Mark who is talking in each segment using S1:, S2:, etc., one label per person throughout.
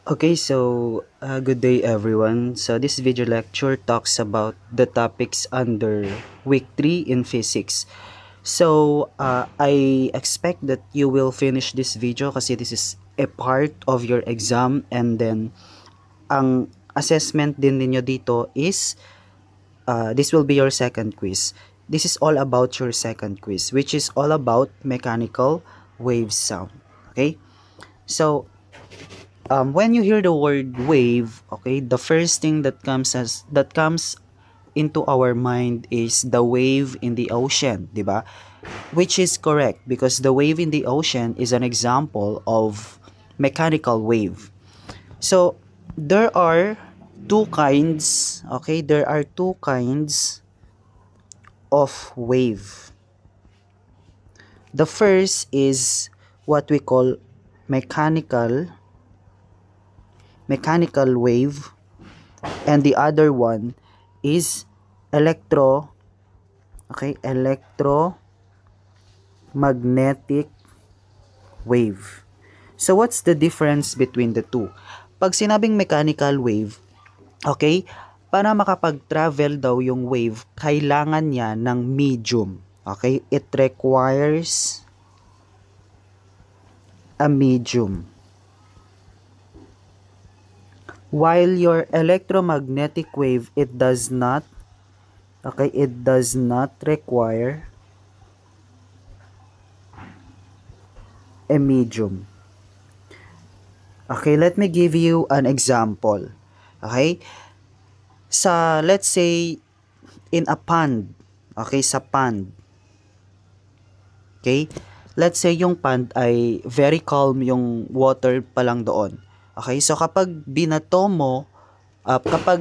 S1: Okay, so good day everyone. So this video lecture talks about the topics under week 3 in physics. So I expect that you will finish this video kasi this is a part of your exam, and then ang assessment din ninyo dito is this will be your second quiz. This is all about your second quiz, which is all about mechanical wave sound. Okay? So when you hear the word wave, okay, the first thing that comes into our mind is the wave in the ocean, di ba? Which is correct because the wave in the ocean is an example of mechanical wave. So there are two kinds, okay? There are two kinds of wave. The first is what we call mechanical wave, and the other one is electromagnetic wave. So what's the difference between the two? Pag sinabing mechanical wave, okay, para makapag-travel daw yung wave, kailangan niya ng medium. Okay, it requires a medium. While your electromagnetic wave, it does not require a medium. Okay, let me give you an example. Okay? Let's say in a pond. Okay, sa pond. Okay? Let's say yung pond ay very calm yung water pa lang doon. Okay, so kapag binato mo, kapag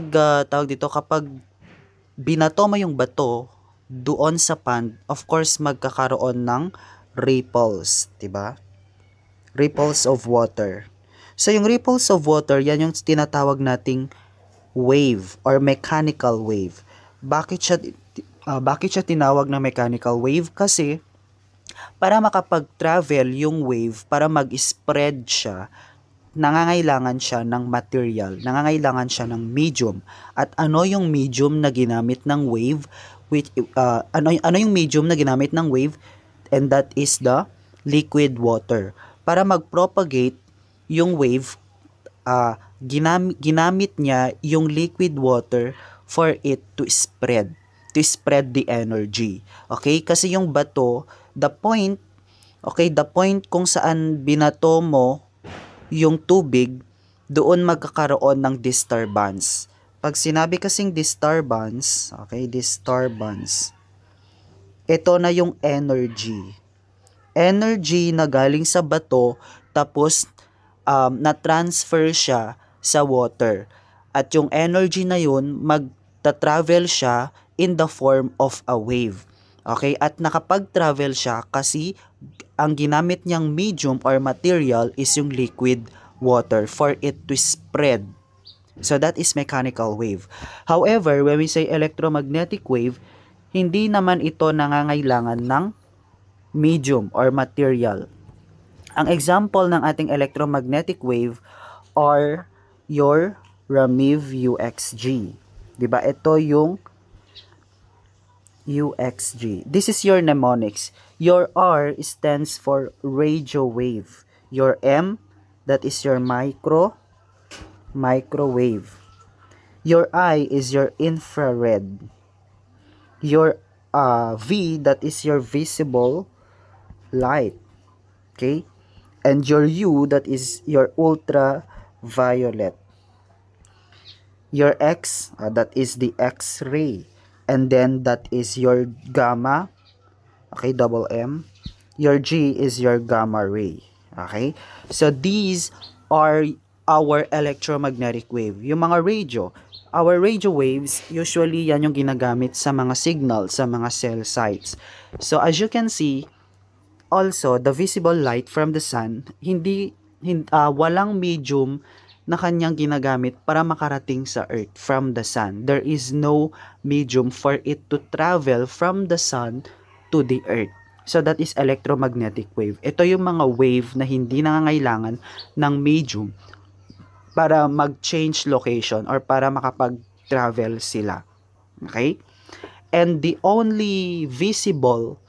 S1: binato mo yung bato doon sa pond, of course magkakaroon ng ripples, 'di ba? Ripples of water. So yung ripples of water, yan yung tinatawag nating wave or mechanical wave. Bakit siya tinawag na mechanical wave? Kasi para makapag-travel yung wave, para mag-spread siya, nangangailangan siya ng material, nangangailangan siya ng medium. At ano yung medium na ginamit ng wave? Ano yung medium na ginamit ng wave? And that is the liquid water. Para mag-propagate yung wave, ginamit niya yung liquid water for it to spread the energy. Okay? Kasi yung bato, the point kung saan binato mo yung tubig, doon magkakaroon ng disturbance. Pag sinabi kasing disturbance, ito na yung energy. Energy na galing sa bato, tapos na-transfer siya sa water. At yung energy na yun, magta-travel siya in the form of a wave. Okay? At nakapag-travel siya kasi ang ginamit niyang medium or material is yung liquid water for it to spread. So that is mechanical wave. However, when we say electromagnetic wave, hindi naman ito nangangailangan ng medium or material. Ang example ng ating electromagnetic wave are your Ramiv UXG. 'Di ba? Ito yung UXG. This is your mnemonics. Your R stands for radio wave. Your M, that is your microwave. Your I is your infrared. Your V, that is your visible light. Okay? And your U, that is your ultraviolet. Your X, that is the X-ray. And then that is your gamma, okay, double M. Your G is your gamma ray, okay? So these are our electromagnetic wave. Yung mga radio, our radio waves, usually yan yung ginagamit sa mga signal, sa mga cell sites. So as you can see, also the visible light from the sun, walang medium na kanyang ginagamit para makarating sa Earth from the sun. There is no medium for it to travel from the sun to the Earth. So that is electromagnetic wave. Ito yung mga wave na hindi nangangailangan ng medium para mag-change location or para makapag-travel sila. Okay? And the only visible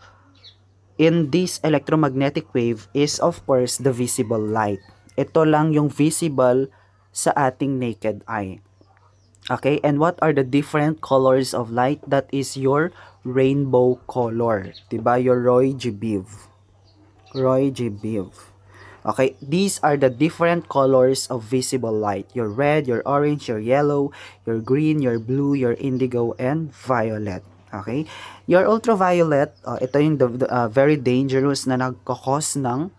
S1: in this electromagnetic wave is of course the visible light. Ito lang yung visible sa ating naked eye. Okay, and what are the different colors of light? That is your rainbow color. Diba? Your Roy G. Biv. Roy G. Biv. Okay, these are the different colors of visible light. Your red, your orange, your yellow, your green, your blue, your indigo, and violet. Okay, your ultraviolet, ito yung very dangerous na nagkakos ng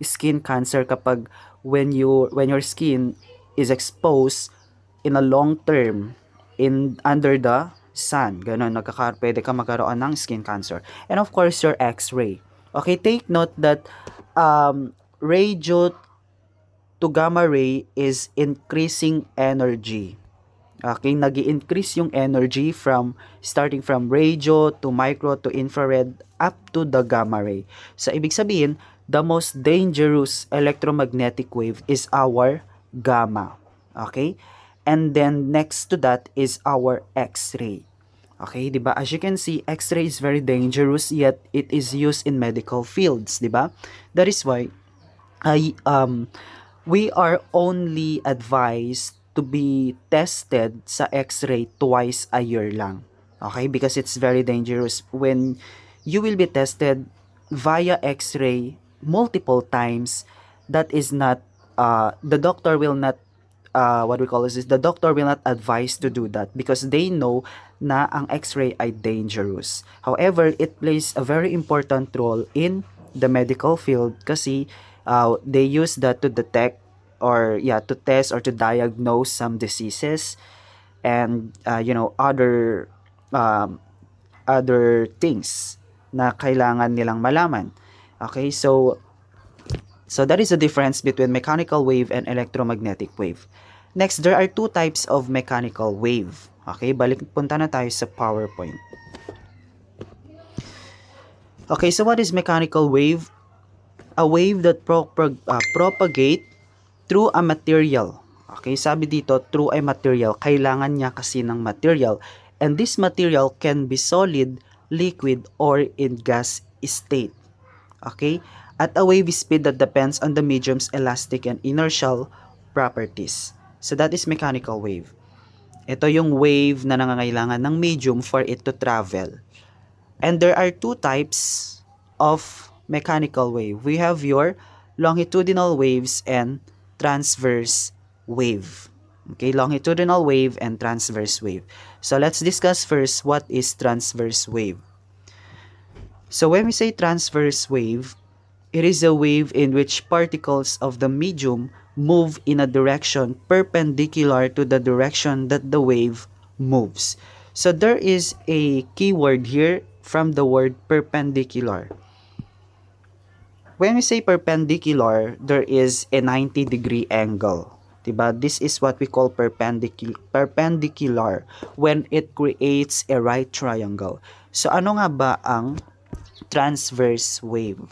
S1: skin cancer kapag when your skin is exposed in a long term under the sun. Ganon, pwede ka magkaroon ng skin cancer. And of course, your X-ray. Okay, take note that radio to gamma ray is increasing energy. Okay, nag-i-increase yung energy starting from radio to micro to infrared up to the gamma ray. So, ibig sabihin, the most dangerous electromagnetic wave is our gamma. Okay? And then, next to that is our X-ray. Okay, diba? As you can see, X-ray is very dangerous, yet it is used in medical fields, diba? That is why we are only advised to be tested sa X-ray twice a year lang. Okay? Because it's very dangerous. When you will be tested via X-ray multiple times, that is not, the doctor will not, the doctor will not advise to do that because they know na ang X-ray ay dangerous. However, it plays a very important role in the medical field kasi they use that to detect or to test or to diagnose some diseases and other things na kailangan nilang malaman. Okay, so that is the difference between mechanical wave and electromagnetic wave. Next, there are two types of mechanical wave. Okay, punta na tayo sa PowerPoint. Okay, so what is mechanical wave? A wave that propagate through a material. Okay, sabi dito, through a material. Kailangan niya kasi ng material. And this material can be solid, liquid, or in gas state. Okay? At a wave speed that depends on the medium's elastic and inertial properties. So that is mechanical wave. Ito yung wave na nangangailangan ng medium for it to travel. And there are two types of mechanical wave. We have your longitudinal waves and transverse wave. Okay, longitudinal wave and transverse wave. So let's discuss first what is transverse wave. So when we say transverse wave, it is a wave in which particles of the medium move in a direction perpendicular to the direction that the wave moves. So there is a keyword here from the word perpendicular. When we say perpendicular, there is a 90-degree angle. Diba? This is what we call perpendicular when it creates a right triangle. So ano nga ba ang transverse wave?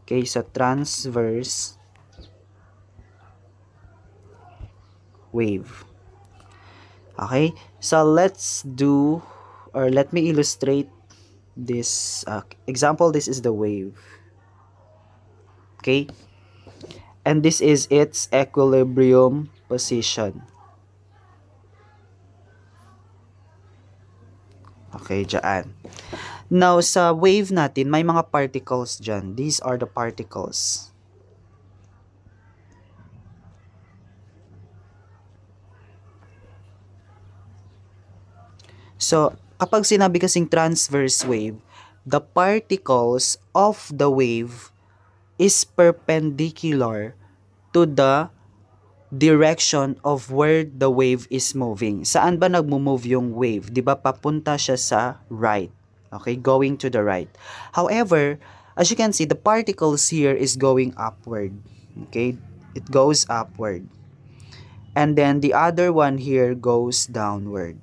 S1: Okay, so transverse wave. Okay, so let's do, or let me illustrate this example. This is the wave. Okay, and this is its equilibrium position. Okay, dyan. Now, sa wave natin, may mga particles dyan. These are the particles. So, kapag sinabi kasing transverse wave, the particles of the wave is perpendicular to the direction of where the wave is moving. Saan ba nagmo-move yung wave? 'Di ba papunta siya sa right. Okay, going to the right. However, as you can see, the particles here is going upward. Okay, it goes upward. And then the other one here goes downward.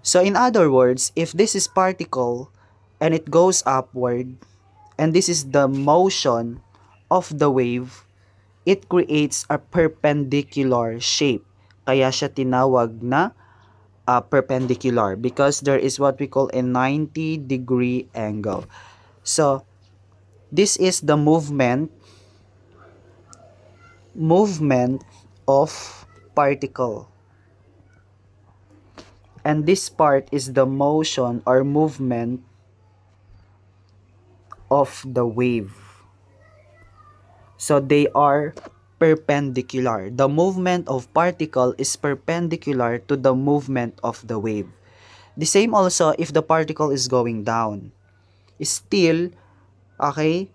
S1: So in other words, if this is particle and it goes upward, and this is the motion of the wave, it creates a perpendicular shape. Kaya siya tinawag na perpendicular because there is what we call a 90-degree angle. So, this is the movement of particle. And this part is the motion or movement of the wave. So they are perpendicular. The movement of particle is perpendicular to the movement of the wave. The same also if the particle is going down. Still, okay,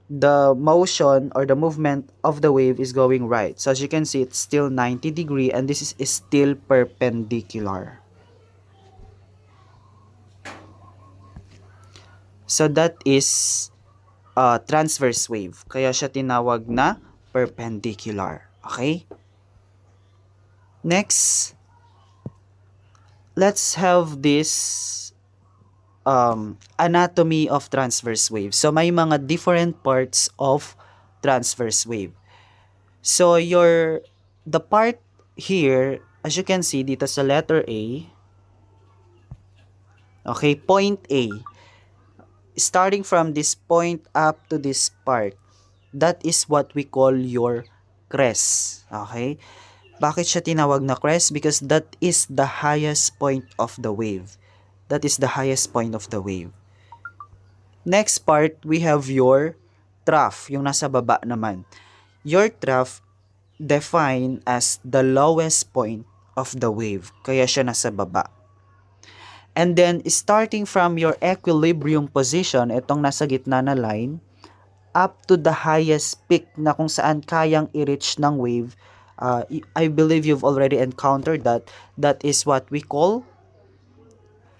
S1: the motion or the movement of the wave is going right. So as you can see, it's still 90 degree and this is still perpendicular. So that is transverse wave. Kaya siya tinawag na perpendicular. Okay? Next, let's have this anatomy of transverse wave. So may mga different parts of transverse wave. So the part here, as you can see dito sa letter A, okay, point A, starting from this point up to this part, that is what we call your crest. Okay? Bakit siya tinawag na crest? Because that is the highest point of the wave. That is the highest point of the wave. Next part, we have your trough, yung nasa baba naman. Your trough defined as the lowest point of the wave. Kaya siya nasa baba. And then, starting from your equilibrium position, itong nasa gitna na line, up to the highest peak na kung saan kayang i-reach ng wave, I believe you've already encountered that. That is what we call,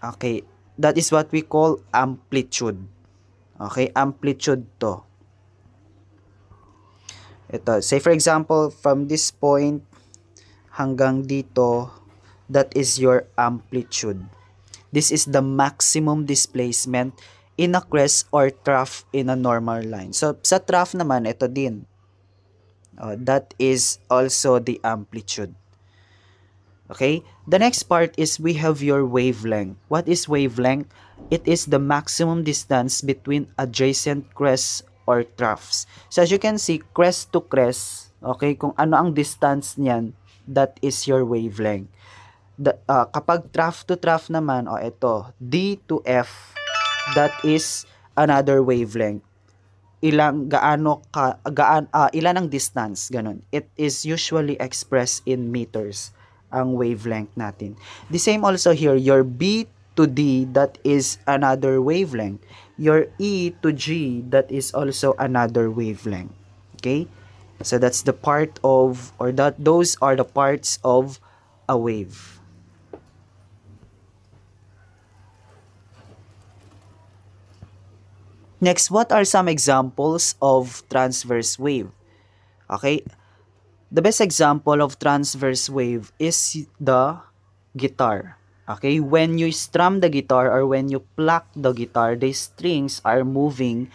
S1: okay, that is what we call amplitude. Okay, amplitude to. Ito, say for example, from this point hanggang dito, that is your amplitude. This is the maximum displacement in a crest or trough in a normal line. So, sa trough naman, ito din. That is also the amplitude. Okay? The next part is we have your wavelength. What is wavelength? It is the maximum distance between adjacent crests or troughs. So, as you can see, crest to crest, okay, kung ano ang distance niyan, that is your wavelength. Kapag trough to trough naman, ito, D to F, that is another wavelength. Ilan ang distance, ganun. It is usually expressed in meters, ang wavelength natin. The same also here, your B to D, that is another wavelength. Your E to G, that is also another wavelength. Okay? So that's the part of, or those are the parts of a wave. Next, what are some examples of transverse wave? Okay, the best example of transverse wave is the guitar. Okay, when you strum the guitar or when you pluck the guitar, the strings are moving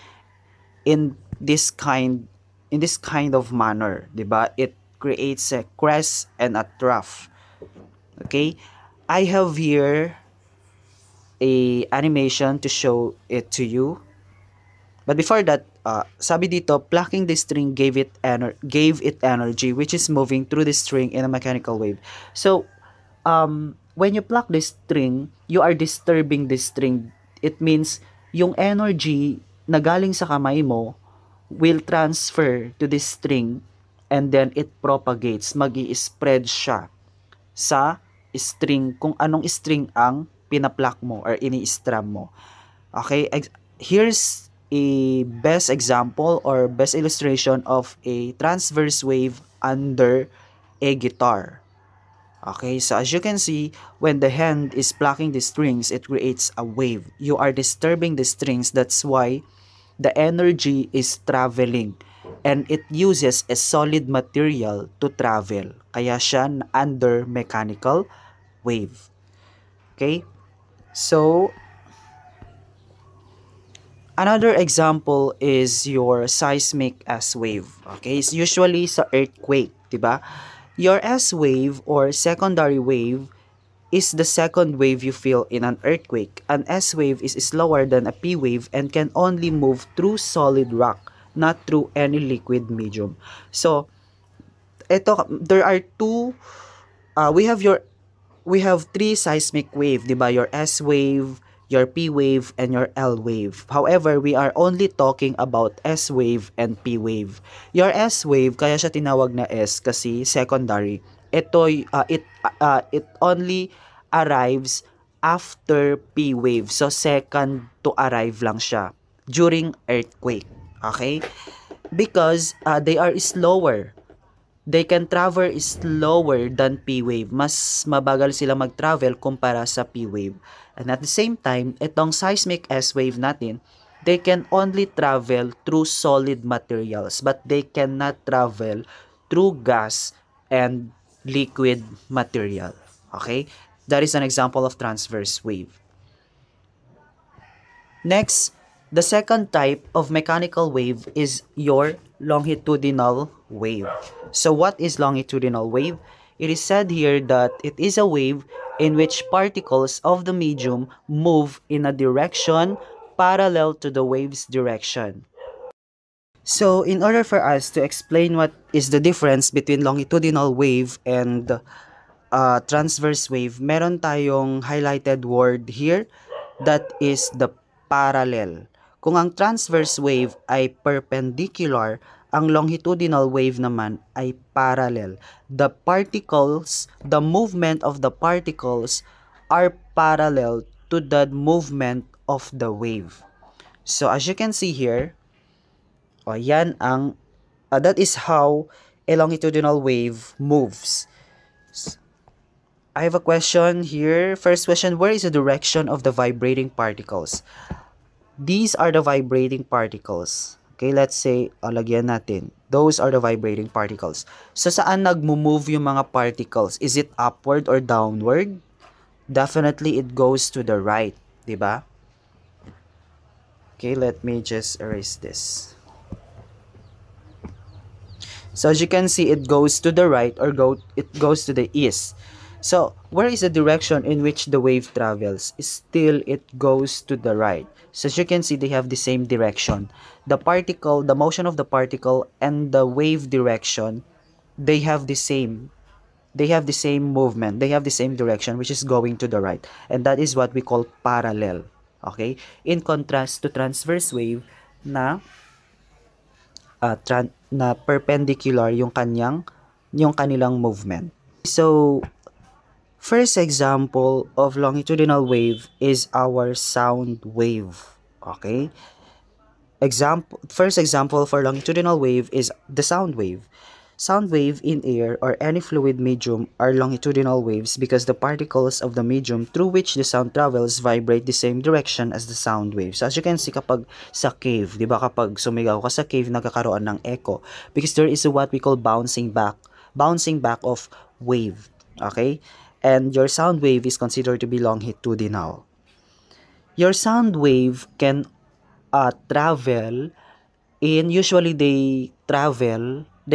S1: in this kind of manner, diba? It creates a crest and a trough. Okay, I have here a animation to show it to you. But before that, sabi dito, plucking the string gave it energy, which is moving through the string in a mechanical wave. So, when you pluck the string, you are disturbing the string. It means, yung energy na galing sa kamay mo will transfer to the string and then it propagates. Magi-spread siya sa string, kung anong string ang pinapluck mo or ini-strum mo. Okay, here's a best example or best illustration of a transverse wave under a guitar. Okay, so as you can see, when the hand is plucking the strings, it creates a wave. You are disturbing the strings, that's why the energy is traveling and it uses a solid material to travel. Kaya siya under mechanical wave. Okay, so Another example is your seismic S wave. Okay, it's usually sa earthquake, 'di ba? Your S wave or secondary wave is the second wave you feel in an earthquake. An S wave is slower than a P wave and can only move through solid rock, not through any liquid medium. So, there are two, we have three seismic wave, di ba? Your S wave, your P wave, and your L wave. However, we are only talking about S wave and P wave. Your S wave, kaya siya tinawag na S kasi secondary. It only arrives after P wave. So, second to arrive lang siya during earthquake. Okay? Because they are slower. They can travel slower than P wave. Mas mabagal sila mag-travel kumpara sa P wave. And at the same time, itong seismic S wave natin, they can only travel through solid materials, but they cannot travel through gas and liquid material. Okay? That is an example of transverse wave. Next, the second type of mechanical wave is your longitudinal wave. So what is longitudinal wave? It is said here that it is a wave in which particles of the medium move in a direction parallel to the wave's direction. So in order for us to explain what is the difference between longitudinal wave and transverse wave, meron tayong highlighted word here that is the parallel. Kung ang transverse wave ay perpendicular, ang longitudinal wave naman ay parallel. The movement of the particles are parallel to the movement of the wave. So as you can see here, that is how a longitudinal wave moves. I have a question here. First question, where is the direction of the vibrating particles? These are the vibrating particles. Okay, let's say, lagyan natin. Those are the vibrating particles. So, saan nagmo-move yung mga particles? Is it upward or downward? Definitely, it goes to the right. Diba? Okay, let me just erase this. So, as you can see, it goes to the right or it goes to the east. So, where is the direction in which the wave travels? Still, it goes to the right. So, as you can see, they have the same direction. The motion of the particle and the wave direction, they have the same movement. They have the same direction, which is going to the right. And that is what we call parallel. Okay? In contrast to transverse wave na perpendicular yung kanilang movement. So, first example of longitudinal wave is our sound wave. Okay? First example for longitudinal wave is the sound wave. Sound wave in air or any fluid medium are longitudinal waves because the particles of the medium through which the sound travels vibrate the same direction as the sound wave. So as you can see, kapag sa cave, di ba, kapag sumigaw ka sa cave, nagkakaroon ng echo because there is what we call bouncing back of wave. Okay? And your sound wave is considered to be longitudinal. Your sound wave can they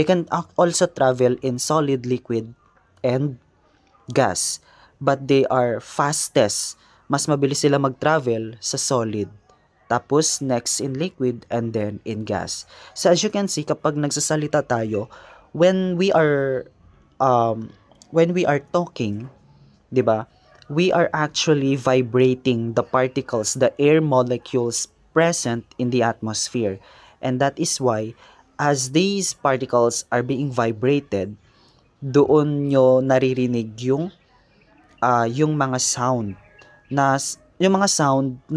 S1: can also travel in solid, liquid, and gas. But they are fastest. Mas mabilis sila mag-travel sa solid. Tapos, next in liquid, and then in gas. So, as you can see, kapag nagsasalita tayo, when we are talking, diba, we are actually vibrating the particles, the air molecules present in the atmosphere. And that is why, as these particles are being vibrated, doon nyo naririnig yung mga sound na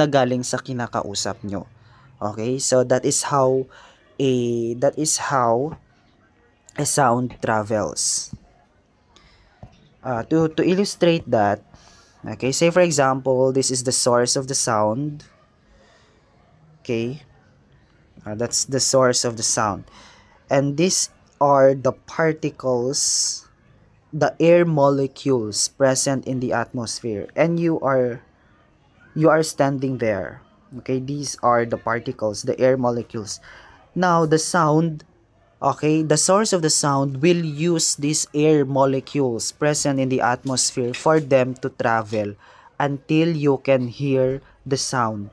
S1: galing sa kinakausap nyo. Okay? So that is how a sound travels. To illustrate that, okay, say for example, this is the source of the sound. Okay, that's the source of the sound, and these are the particles, the air molecules present in the atmosphere, and you are standing there. Okay, these are the particles, the air molecules. Now, the sound, okay, the source of the sound will use these air molecules present in the atmosphere for them to travel until you can hear the sound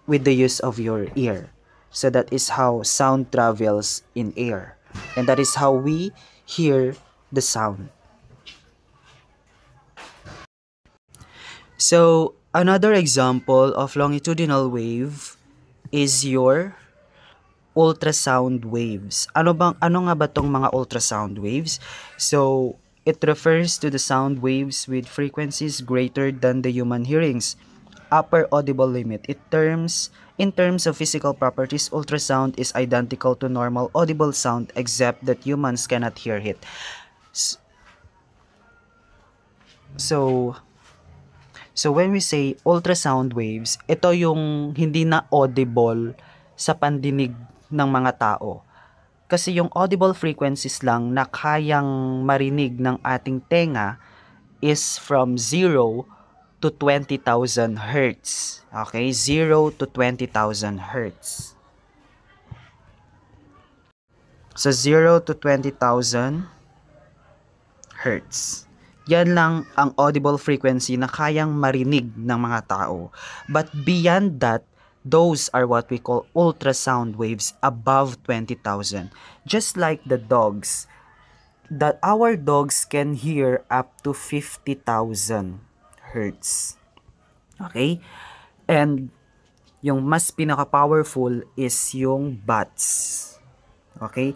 S1: with the use of your ear. So that is how sound travels in air. And that is how we hear the sound. So, another example of longitudinal wave is your ultrasound waves. Ano nga ba tong mga ultrasound waves? So, it refers to the sound waves with frequencies greater than the human hearings upper audible limit. In terms of physical properties, ultrasound is identical to normal audible sound except that humans cannot hear it. So, when we say ultrasound waves, ito yung hindi na audible sa pandinig ng mga tao. Kasi yung audible frequencies lang na kayang marinig ng ating tenga is from 0 to 20,000 hertz. Okay? 0 to 20,000 hertz. So, 0 to 20,000 hertz. Yan lang ang audible frequency na kayang marinig ng mga tao. But beyond that, those are what we call ultrasound waves above 20,000. Just like the dogs, that our dogs can hear up to 50,000 hertz. Okay? And yung mas pinaka-powerful is yung bats. Okay?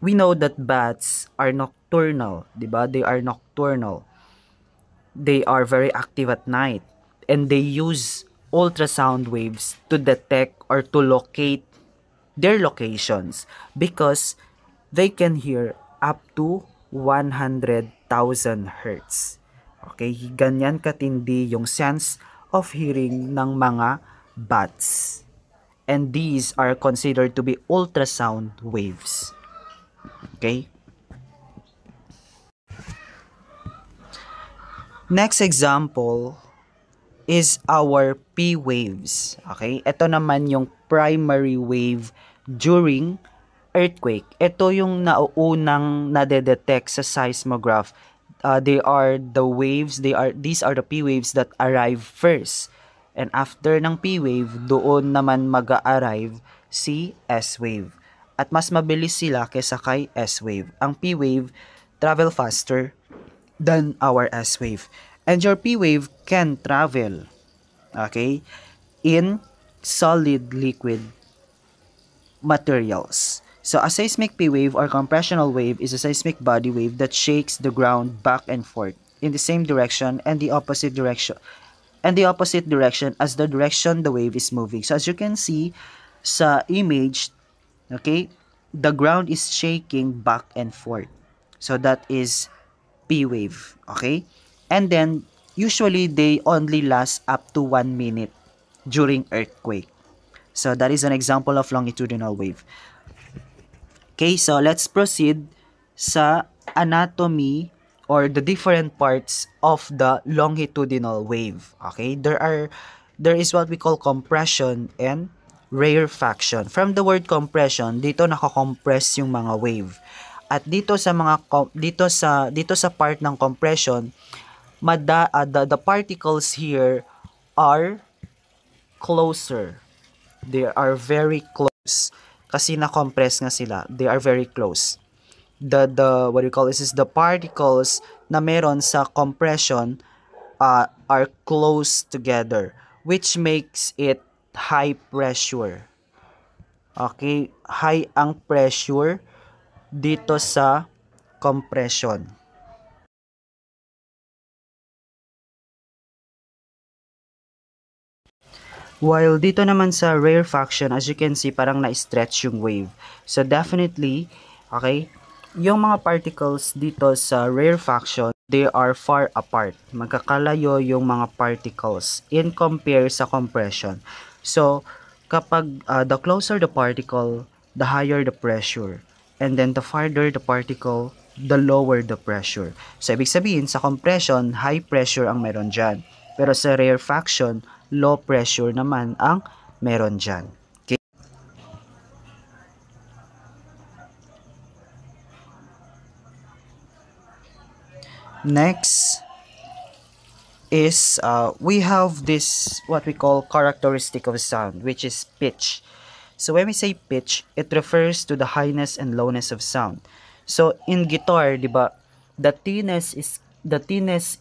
S1: We know that bats are nocturnal, diba? They are nocturnal. They are very active at night. And they use ultrasound waves to detect or to locate their locations because they can hear up to 100,000 hertz. Okay, ganyan katindi yung sense of hearing ng mga bats. And these are considered to be ultrasound waves. Okay? Next example is our P waves. Okay? Ito naman yung primary wave during earthquake. Ito yung nauunang nadedetect sa seismograph. These are the P waves that arrive first. And after ng P wave, doon naman mag-arrive si S wave. At mas mabilis sila kaysa kay S wave. Ang P wave travel faster than our S wave. And your P wave can travel, okay, in solid liquid materials. So a seismic P wave or compressional wave is a seismic body wave that shakes the ground back and forth in the same direction and the opposite direction as the direction the wave is moving. So as you can see sa image, okay, the ground is shaking back and forth. So that is P wave, okay? And then usually they only last up to 1 minute during earthquake. So that is an example of longitudinal wave. Okay, so let's proceed sa anatomy or the different parts of the longitudinal wave. Okay, there is what we call compression and rarefaction. From the word compression, dito nako-compress yung mga wave. At dito sa part ng compression, the particles here are closer. They are very close. Kasi na-compress nga sila. They are very close. What you call this is the particles na meron sa compression are close together, which makes it high pressure. Okay, high ang pressure dito sa compression. While dito naman sa rarefaction, as you can see, parang na-stretch yung wave. So definitely, okay, yung mga particles dito sa rarefaction, they are far apart. Magkakalayo yung mga particles in compare sa compression. So, kapag the closer the particle, the higher the pressure. And then the farther the particle, the lower the pressure. So, ibig sabihin, sa compression, high pressure ang meron dyan. Pero sa rarefaction, low pressure naman ang meron dyan. Okay? Next is we have this what we call characteristic of sound, which is pitch. So when we say pitch, it refers to the highness and lowness of sound. So in guitar, di ba, the thinnest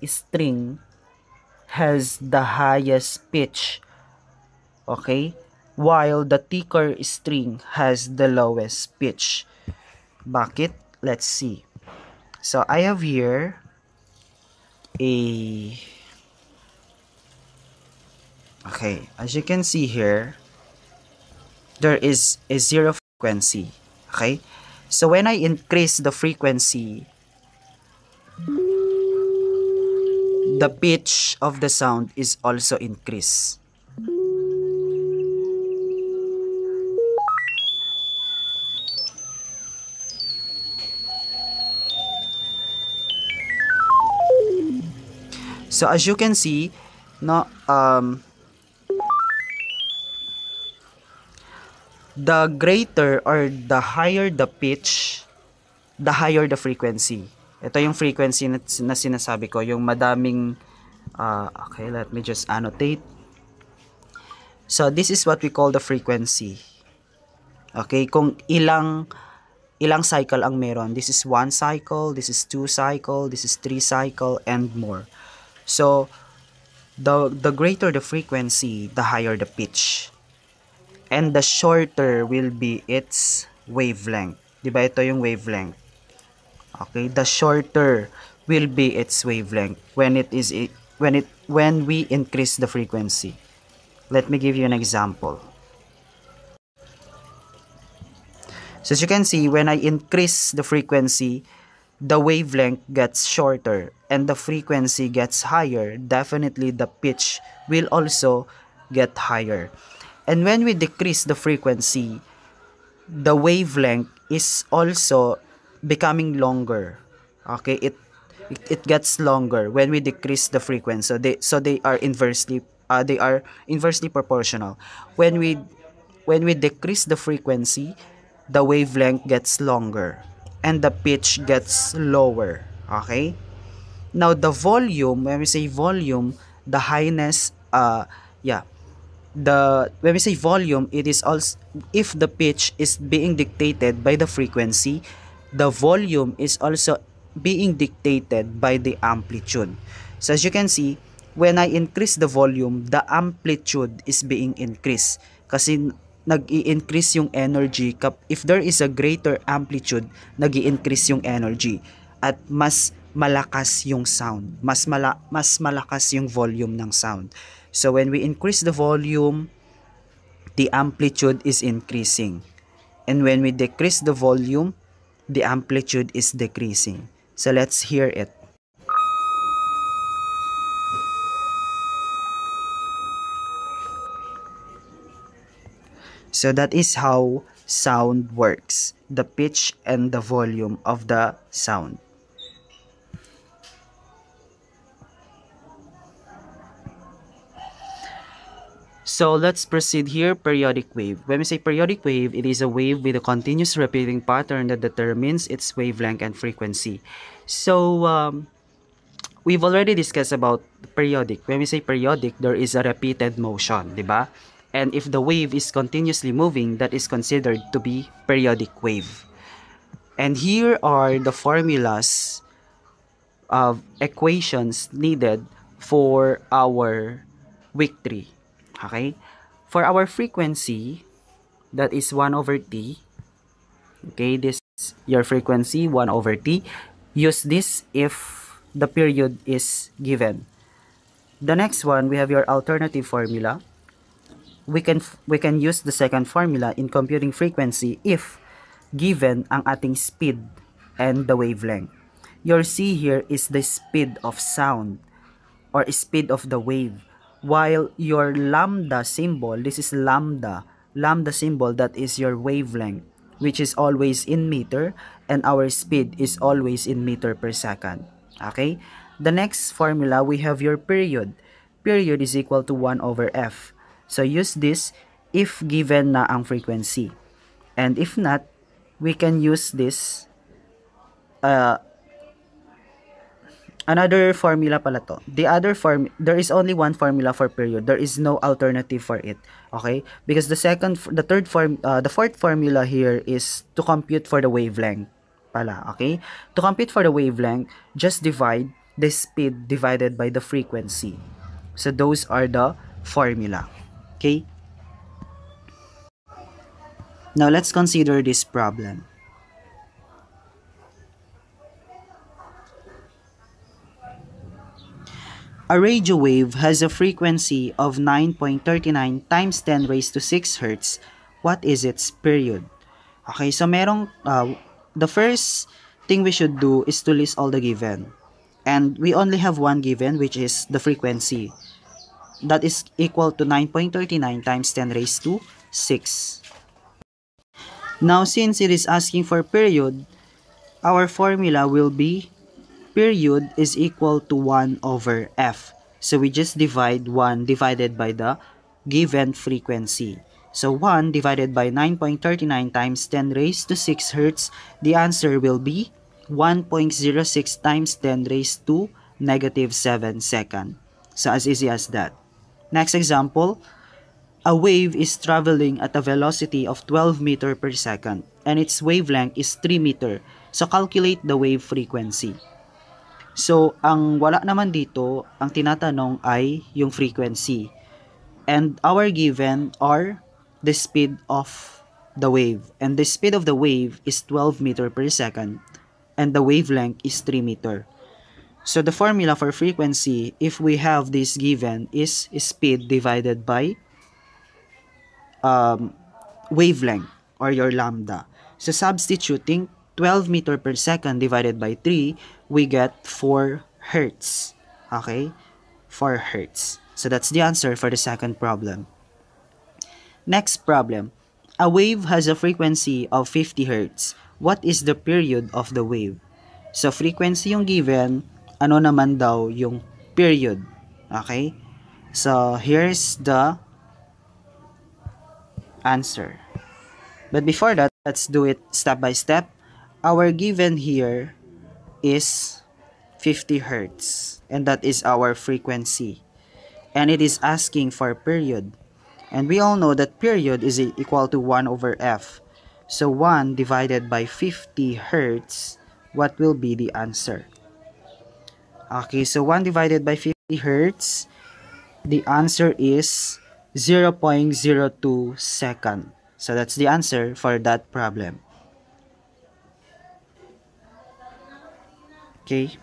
S1: string has the highest pitch. Okay? While the thicker string has the lowest pitch. Bakit? Let's see. So I have here okay, as you can see here, there is a zero frequency. Okay, so when I increase the frequency, the pitch of the sound is also increased. So as you can see, no, the greater or the higher the pitch, the higher the frequency. Ito yung frequency na sinasabi ko, yung madaming, okay, let me just annotate. So this is what we call the frequency. Okay, kung ilang cycle ang meron. This is 1 cycle, this is 2 cycle, this is 3 cycle, and more. So, the greater the frequency, the higher the pitch. And the shorter will be its wavelength. Diba ito yung wavelength? Okay, the shorter will be its wavelength when we increase the frequency. Let me give you an example. So as you can see, when I increase the frequency, the wavelength gets shorter and the frequency gets higher. Definitely the pitch will also get higher. And when we decrease the frequency, the wavelength is also becoming longer. Okay, it gets longer when we decrease the frequency. So they are inversely proportional. When we decrease the frequency, the wavelength gets longer and the pitch gets lower. Okay, now the volume, when we say volume, the highness, when we say volume, it is also, if the pitch is being dictated by the frequency, the volume is also being dictated by the amplitude. So as you can see, when I increase the volume, the amplitude is being increased kasi nag-i-increase yung energy. If there is a greater amplitude, nag-i-increase yung energy at mas malakas yung sound, mas malakas yung volume ng sound. So when we increase the volume, the amplitude is increasing, and when we decrease the volume, the amplitude is decreasing. So let's hear it. So that is how sound works, the pitch and the volume of the sound. So let's proceed here. Periodic wave. When we say periodic wave, it is a wave with a continuous repeating pattern that determines its wavelength and frequency. So we've already discussed about periodic. When we say periodic, there is a repeated motion, diba? And if the wave is continuously moving, that is considered to be periodic wave. And here are the formulas of equations needed for our week 3. Okay? For our frequency, that is 1 over t. Okay, this is your frequency, 1 over t. Use this if the period is given. The next one, we have your alternative formula. We can use the second formula in computing frequency if given ang ating speed and the wavelength. Your C here is the speed of sound or speed of the wave, while your lambda symbol, this is lambda symbol, that is your wavelength, which is always in meter, and our speed is always in meter per second. Okay, the next formula, we have your period. period is equal to 1 over f. So use this if given na ang frequency. And if not, we can use this another formula pala to. There is only one formula for period. There is no alternative for it. Okay? Because the fourth formula here is to compute for the wavelength pala. Okay? To compute for the wavelength, just divide the speed divided by the frequency. So those are the formula. Okay? Now let's consider this problem. A radio wave has a frequency of 9.39 times 10 raised to 6 Hz. What is its period? Okay, so the first thing we should do is to list all the given. And we only have one given, which is the frequency. That is equal to 9.39 times 10 raised to 6. Now, since it is asking for period, our formula will be period is equal to 1 over f. So we just divide 1 divided by the given frequency. So 1 divided by 9.39 times 10 raised to 6 Hz, the answer will be 1.06 times 10 raised to negative 7 second. So as easy as that. Next example, a wave is traveling at a velocity of 12 meter per second and its wavelength is 3 meter. So calculate the wave frequency. So ang wala naman dito, ang tinatanong ay yung frequency. And our given are the speed of the wave. And the speed of the wave is 12 meter per second and the wavelength is 3 meter. So the formula for frequency, if we have this given, is speed divided by wavelength or your lambda. So substituting 12 meter per second divided by 3, we get 4 Hertz. Okay? 4 Hertz. So that's the answer for the second problem. Next problem. A wave has a frequency of 50 Hertz. What is the period of the wave? So frequency yung given, ano naman daw yung period. Okay? So here's the answer. But before that, let's do it step by step. Our given here is 50 Hertz, and that is our frequency. And it is asking for period. And we all know that period is equal to 1 over f. So 1 divided by 50 Hertz, what will be the answer? Okay, so 1 divided by 50 Hertz, the answer is 0.02 second. So that's the answer for that problem. Okay.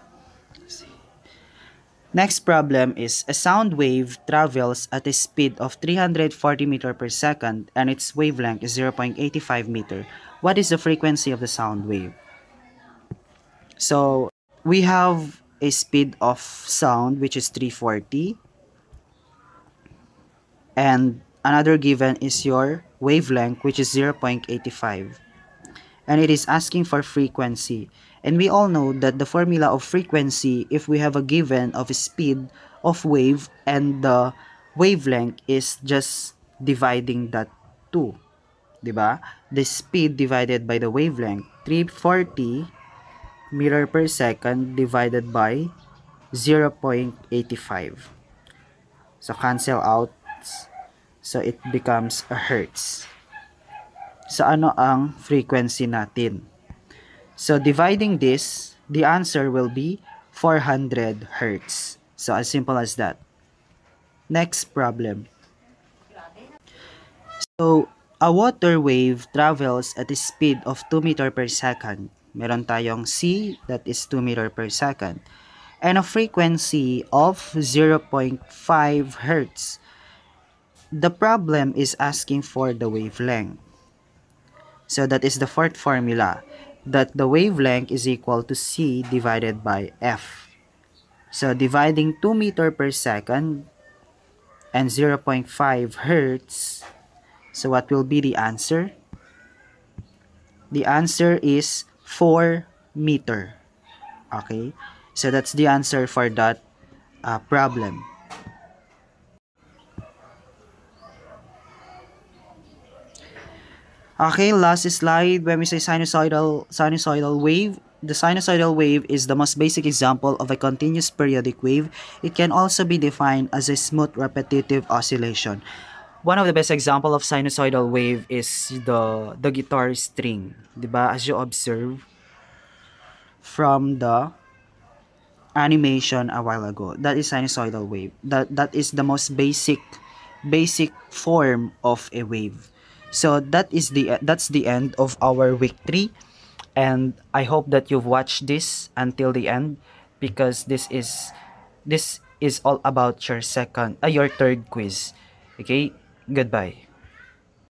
S1: Next problem is a sound wave travels at a speed of 340 meter per second and its wavelength is 0.85 meter. What is the frequency of the sound wave? So we have a speed of sound which is 340 and another given is your wavelength which is 0.85 and it is asking for frequency. And we all know that the formula of frequency, if we have a given of a speed of wave and the wavelength is just dividing that 2. Diba? The speed divided by the wavelength, 340 meter per second divided by 0.85. So cancel out. So it becomes a hertz. So ano ang frequency natin? So dividing this, the answer will be 400 Hertz. So as simple as that. Next problem. So a water wave travels at a speed of 2 meter per second. Meron tayong C, that is 2 meter per second. And a frequency of 0.5 Hertz. The problem is asking for the wavelength. So that is the fourth formula, that the wavelength is equal to C divided by F. So dividing 2 meter per second and 0.5 Hertz, so what will be the answer? The answer is 4 meter. Okay, so that's the answer for that problem. Okay, last slide. When we say sinusoidal wave, the sinusoidal wave is the most basic example of a continuous periodic wave. It can also be defined as a smooth repetitive oscillation. One of the best example of sinusoidal wave is the guitar string, 'di ba? As you observe from the animation a while ago, that is sinusoidal wave. That is the most basic form of a wave. So that's the end of our week 3, and I hope that you've watched this until the end, because this is all about your third quiz. Okay? Goodbye.